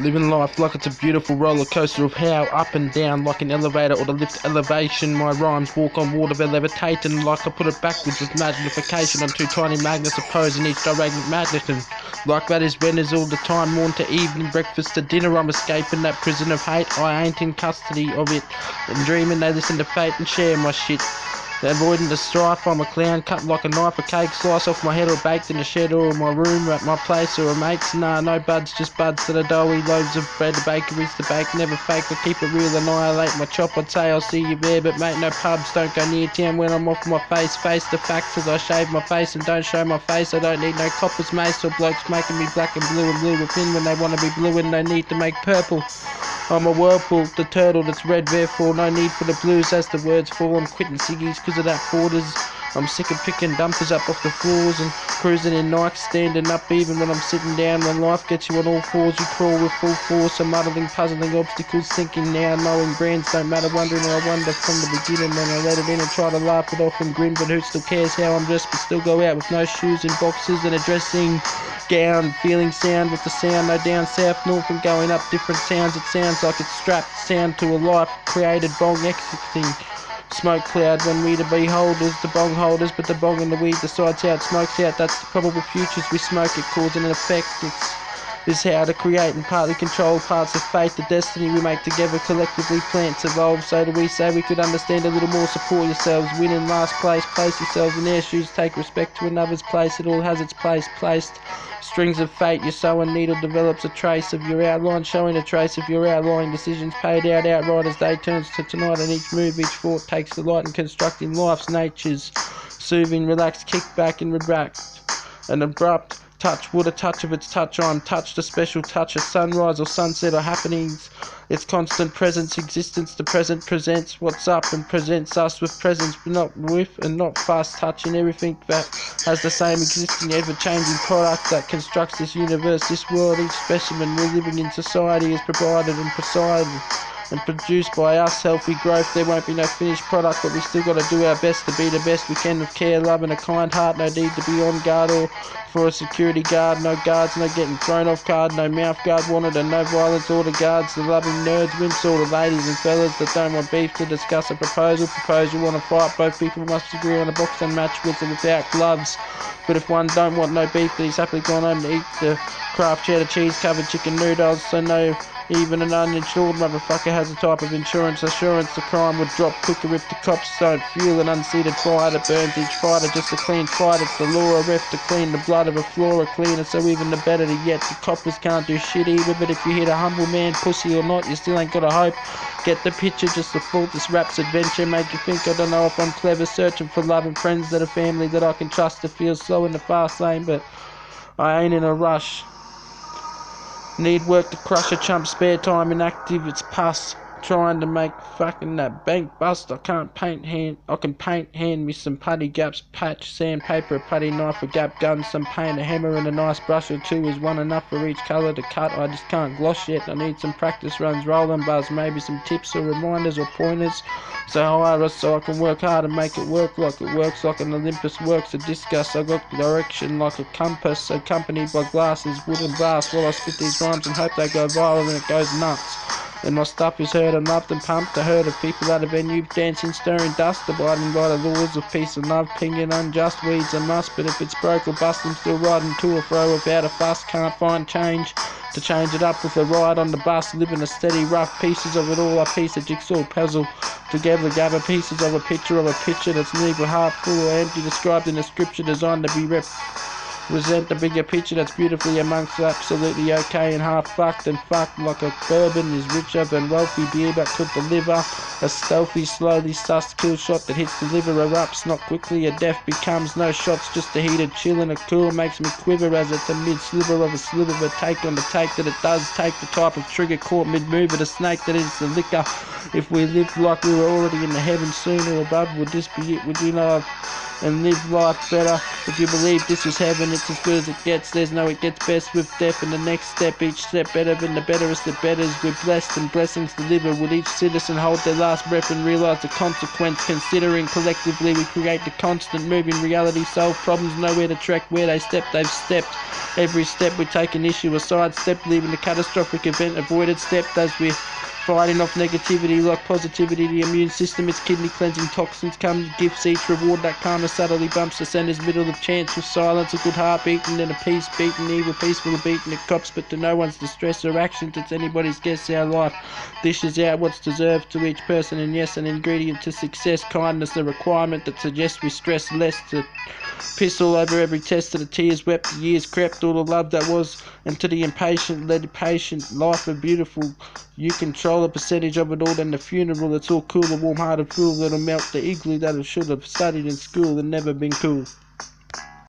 Living life like it's a beautiful roller coaster of how up and down like an elevator or the lift elevation. My rhymes walk on water, they're levitating like I put it backwards with magnification on two tiny magnets opposing each direct magnet. And like that is Venice all the time, morn to evening, breakfast to dinner. I'm escaping that prison of hate. I ain't in custody of it. And dreaming they listen to fate and share my shit. They're avoiding the strife, I'm a clown, cut like a knife, a cake slice off my head or baked in a shed or in my room, at my place or a mate's. Nah, no buds, just buds that are doughy, loaves of bread, the bakeries to bake, never fake, I keep it real, annihilate my chop, I'd say I'll see you there, but mate, no pubs, don't go near town when I'm off my face the facts as I shave my face and don't show my face, I don't need no coppers, mace or blokes making me black and blue within when they want to be blue and no need to make purple. I'm a whirlpool, the turtle that's red, therefore no need for the blues as the words fall. I'm quitting ciggies cause of that borders. I'm sick of picking dumpers up off the floors and cruising in Nikes, standing up even when I'm sitting down. When life gets you on all fours, you crawl with full force. I'm muddling, puzzling obstacles, thinking now, knowing brands don't matter, wondering I wonder from the beginning. Then I let it in and try to laugh it off and grin, but who still cares how I'm dressed, but still go out with no shoes and boxes and a dressing gown, feeling sound with the sound, no down south, north and going up different sounds. It sounds like it's strapped sound to a life created, bong exiting smoke cloud when we the beholders, the bong holders, but the bong and the weed decides how it smokes out. That's the probable futures we smoke, it cause and an effect. It's how to create and partly control parts of fate, the destiny we make together, collectively plants evolve. So do we say we could understand a little more, support yourselves, win in last place yourselves in their shoes, take respect to another's place, it all has its place, placed strings of fate, your sewing needle develops a trace of your outline, showing a trace of your outlying decisions paid out outright as day turns to tonight, and each move, each thought takes the light in constructing life's natures, soothing, relaxed, kick back and retract, an abrupt touch, would a touch of its touch on, touched a special touch, a sunrise or sunset or happenings, its constant presence, existence, the present presents what's up and presents us with presence, but not with and not fast touching everything that has the same existing, ever-changing product that constructs this universe, this world. Each specimen we're living in society is provided and presided and produced by us, healthy growth. There won't be no finished product, but we still got to do our best to be the best we can with care, love and a kind heart. No need to be on guard or for a security guard, no guards, no getting thrown off guard, no mouth guard wanted and no violence or the guards, the loving nerds, wimps, all the ladies and fellas that don't want beef to discuss a proposal want to fight, both people must agree on a boxing match with or without gloves. But if one don't want no beef, then he's happily gone home to eat the Kraft cheddar cheese covered chicken noodles, so no, even an uninsured motherfucker has a type of insurance assurance. The crime would drop quicker if the cops don't fuel an unseated fire that burns each fighter just a clean fight. It's the law of ref to clean the blood of a flora cleaner, so even the better to yet the coppers can't do shit either. But if you hit a humble man, pussy or not, you still ain't got a hope. Get the picture, just the fault this rap's adventure make you think. I don't know if I'm clever, searching for love and friends that are family that I can trust to feel slow in the fast lane, but I ain't in a rush. Need work to crush a chump, spare time inactive, it's pus. Trying to make fucking that bank bust. I can paint, hand me some putty gaps, patch, sandpaper, a putty knife, a gap gun, some paint, a hammer and a nice brush or two. Is one enough for each colour to cut? I just can't gloss yet. I need some practice runs, rolling bars, maybe some tips or reminders or pointers. So hire us so I can work hard and make it work like it works, like an Olympus works a discus. I got direction like a compass, accompanied by glasses, wooden blast while I spit these rhymes and hope they go viral and it goes nuts. And my stuff is heard and loved and pumped, a herd of people at a venue, dancing, stirring dust, abiding by the laws of peace and love, pinging unjust weeds a must, but if it's broke or bust, I'm still riding to or fro without a fuss, can't find change to change it up with a ride on the bus, living a steady rough, pieces of it all, a piece of jigsaw puzzle, together gather pieces of a picture that's neither half full or empty, described in the scripture, designed to be represent the bigger picture that's beautifully amongst absolutely okay and half fucked and fucked like a bourbon is richer than wealthy beer but could deliver a stealthy, slowly sussed kill shot that hits the liver erupts not quickly, a death becomes no shots, just a heated chill and a cool makes me quiver as it's a mid-sliver of a take on the take that it does take the type of trigger caught mid-move of the snake that is the liquor If we lived like we were already in the heavens soon or above, would this be it? Would you love and live life better? If you believe this is heaven, it's as good as it gets. There's no it gets best with death, and the next step, each step better than the betterest that betters. We're blessed and blessings deliver. Would each citizen hold their last breath and realise the consequence? Considering collectively we create the constant moving reality, solve problems, nowhere to track where they step, they've stepped. Every step we take an issue aside, step leaving the catastrophic event avoided, stepped as we fighting off negativity like positivity. The immune system, its kidney cleansing toxins come, gifts each reward that karma subtly bumps the center's middle of chance with silence, a good heart beating and a peace beating, evil peaceful beating it cops, but to no one's distress or actions, it's anybody's guess. Our life dishes out what's deserved to each person, and yes, an ingredient to success, kindness, the requirement that suggests we stress less, to piss all over every test, to the tears wept, the years crept, all the love that was, and to the impatient led patient life of beautiful. You control a percentage of it all, then the funeral, it's all cool, a warm-hearted fool that'll melt the igloo that I should have studied in school and never been cool.